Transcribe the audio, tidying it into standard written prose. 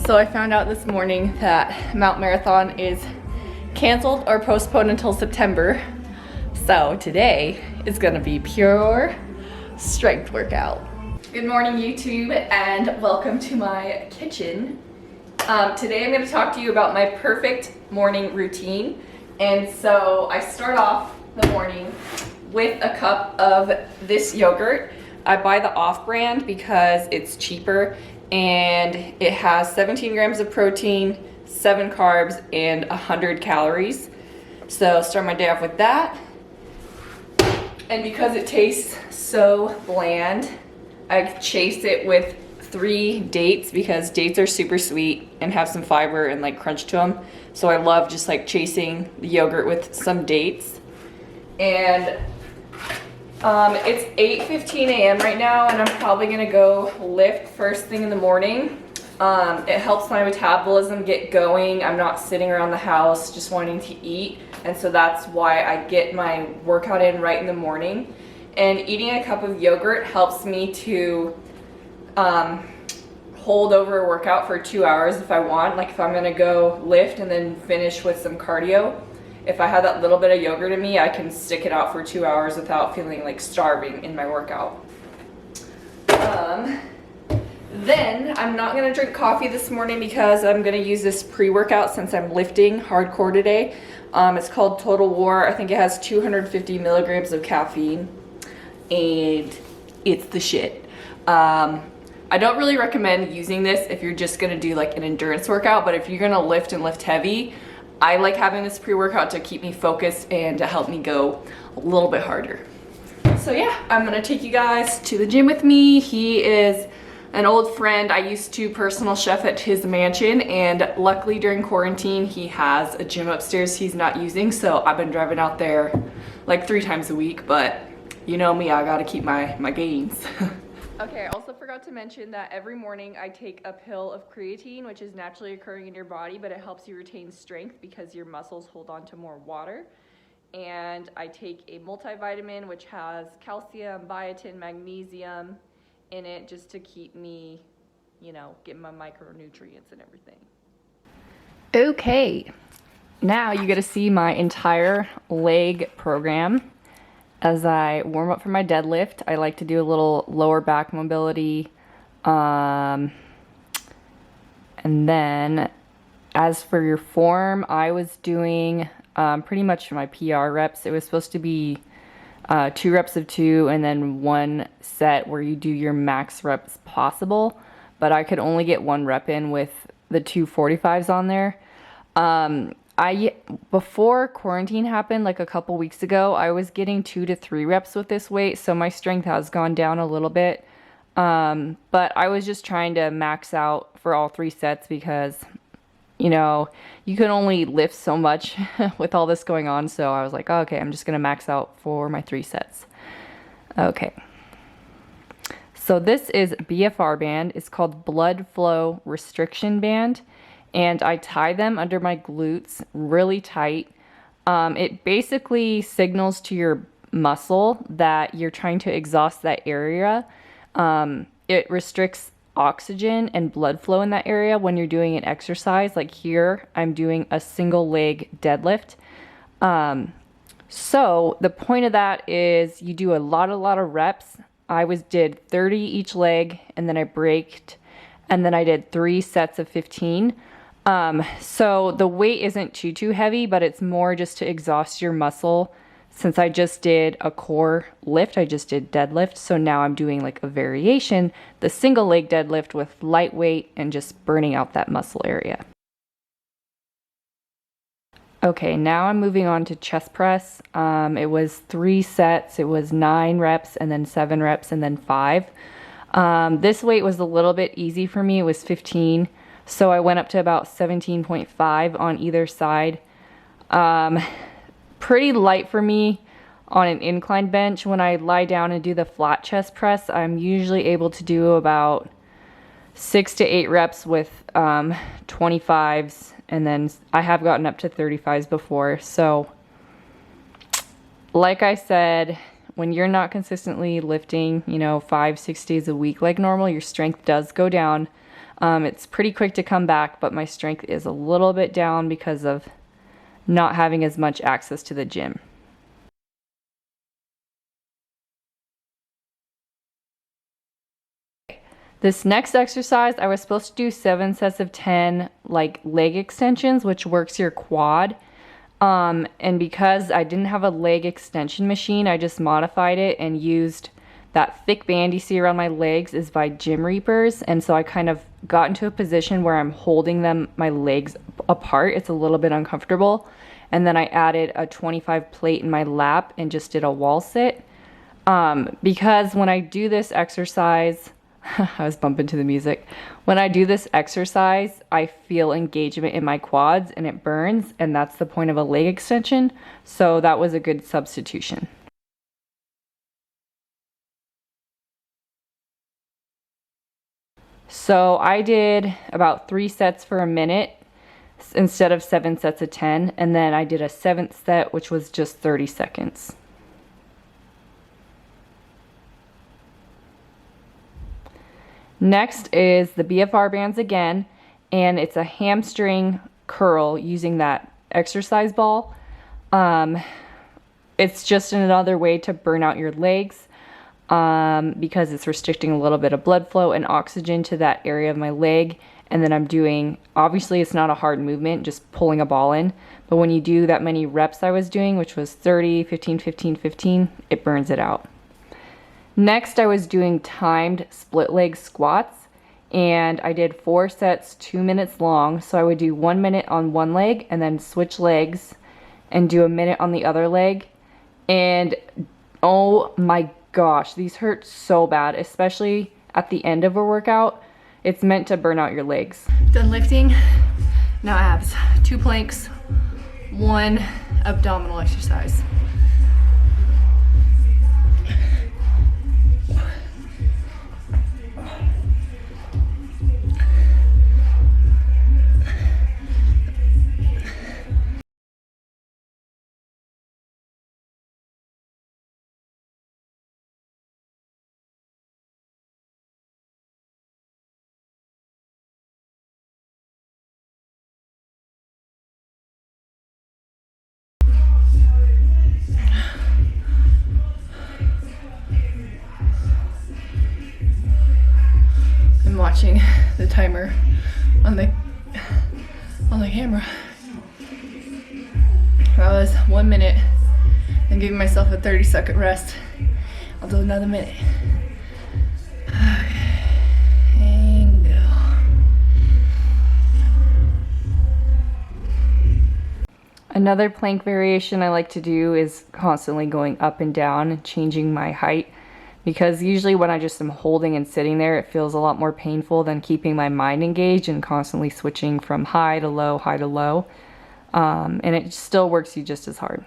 So I found out this morning that Mount Marathon is canceled or postponed until September. So today is gonna be pure strength workout. Good morning, YouTube, and welcome to my kitchen. Today I'm gonna talk to you about my perfect morning routine. And so I start off the morning with a cup of this yogurt. I buy the off-brand because it's cheaper and it has 17 grams of protein, 7 carbs, and 100 calories. So start my day off with that. And because it tastes so bland, I chase it with 3 dates because dates are super sweet and have some fiber and like crunch to them. So I love just like chasing the yogurt with some dates. And it's 8:15 a.m. right now, and I'm probably gonna go lift first thing in the morning. It helps my metabolism get going. I'm not sitting around the house just wanting to eat, and so that's why I get my workout in right in the morning. And eating a cup of yogurt helps me to hold over a workout for 2 hours if I want. Like if I'm gonna go lift and then finish with some cardio, if I have that little bit of yogurt in me, I can stick it out for 2 hours without feeling like starving in my workout. Then I'm not gonna drink coffee this morning because I'm gonna use this pre-workout since I'm lifting hardcore today. It's called Total War. I think it has 250 milligrams of caffeine and it's the shit. I don't really recommend using this if you're just gonna do like an endurance workout, but if you're gonna lift and lift heavy, I like having this pre-workout to keep me focused and to help me go a little bit harder. So yeah, I'm gonna take you guys to the gym with me. He is an old friend. I used to personal chef at his mansion, and luckily during quarantine, he has a gym upstairs he's not using, so I've been driving out there like 3 times a week, but you know me, I gotta keep my gains. Okay, I also forgot to mention that every morning I take a pill of creatine, which is naturally occurring in your body, but it helps you retain strength because your muscles hold on to more water. And I take a multivitamin, which has calcium, biotin, magnesium in it, just to keep me, you know, getting my micronutrients and everything. Okay, now you get to see my entire leg program. As I warm up for my deadlift, I like to do a little lower back mobility. And then as for your form, I was doing pretty much my PR reps. It was supposed to be 2 reps of 2 and then 1 set where you do your max reps possible. But I could only get 1 rep in with the 2 45s on there. Before quarantine happened, like a couple weeks ago, I was getting 2 to 3 reps with this weight, so my strength has gone down a little bit. But I was just trying to max out for all 3 sets because, you know, you can only lift so much with all this going on, so I was like, oh, okay, I'm just gonna max out for my 3 sets. Okay. So this is BFR band. It's called Blood Flow Restriction Band. And I tie them under my glutes really tight. It basically signals to your muscle that you're trying to exhaust that area. It restricts oxygen and blood flow in that area when you're doing an exercise. Like here, I'm doing a single leg deadlift. So the point of that is you do a lot of reps. I did 30 each leg, and then I braked, and then I did 3 sets of 15. So the weight isn't too heavy, but it's more just to exhaust your muscle. Since I just did a core lift, I just did deadlift. So now I'm doing like a variation, the single leg deadlift with light weight and just burning out that muscle area. Okay, now I'm moving on to chest press. It was 3 sets. It was 9 reps and then 7 reps and then 5. This weight was a little bit easy for me. It was 15. So I went up to about 17.5 on either side. Pretty light for me on an incline bench. When I lie down and do the flat chest press, I'm usually able to do about 6 to 8 reps with 25s, and then I have gotten up to 35s before. So like I said, when you're not consistently lifting, you know, 5-6 days a week like normal, your strength does go down. It's pretty quick to come back, but my strength is a little bit down because of not having as much access to the gym. This next exercise, I was supposed to do 7 sets of 10 like leg extensions, which works your quad. And because I didn't have a leg extension machine, I just modified it and used that thick band you see around my legs is by Gym Reapers. And so I kind of got into a position where I'm holding my legs apart. It's a little bit uncomfortable. And then I added a 25 plate in my lap and just did a wall sit. Because when I do this exercise, I was bumping to the music. When I do this exercise, I feel engagement in my quads and it burns, and that's the point of a leg extension. So that was a good substitution. So I did about 3 sets for a minute instead of 7 sets of 10, and then I did a 7th set, which was just 30 seconds. Next is the BFR bands again, and it's a hamstring curl using that exercise ball. It's just another way to burn out your legs because it's restricting a little bit of blood flow and oxygen to that area of my leg. And then I'm doing, obviously it's not a hard movement, just pulling a ball in, but when you do that many reps I was doing, which was 30, 15, 15, 15, it burns it out. Next, I was doing timed split leg squats, and I did 4 sets, 2 minutes long. So I would do 1 minute on one leg and then switch legs and do a minute on the other leg. And oh my gosh, these hurt so bad, especially at the end of a workout. It's meant to burn out your legs. Done lifting, now abs. 2 planks, 1 abdominal exercise. I'm watching the timer on the camera. That was 1 minute and giving myself a 30-second rest. I'll do another minute. And go. Another plank variation I like to do is constantly going up and down and changing my height, because usually when I just am holding and sitting there, it feels a lot more painful than keeping my mind engaged and constantly switching from high to low, high to low. And it still works you just as hard.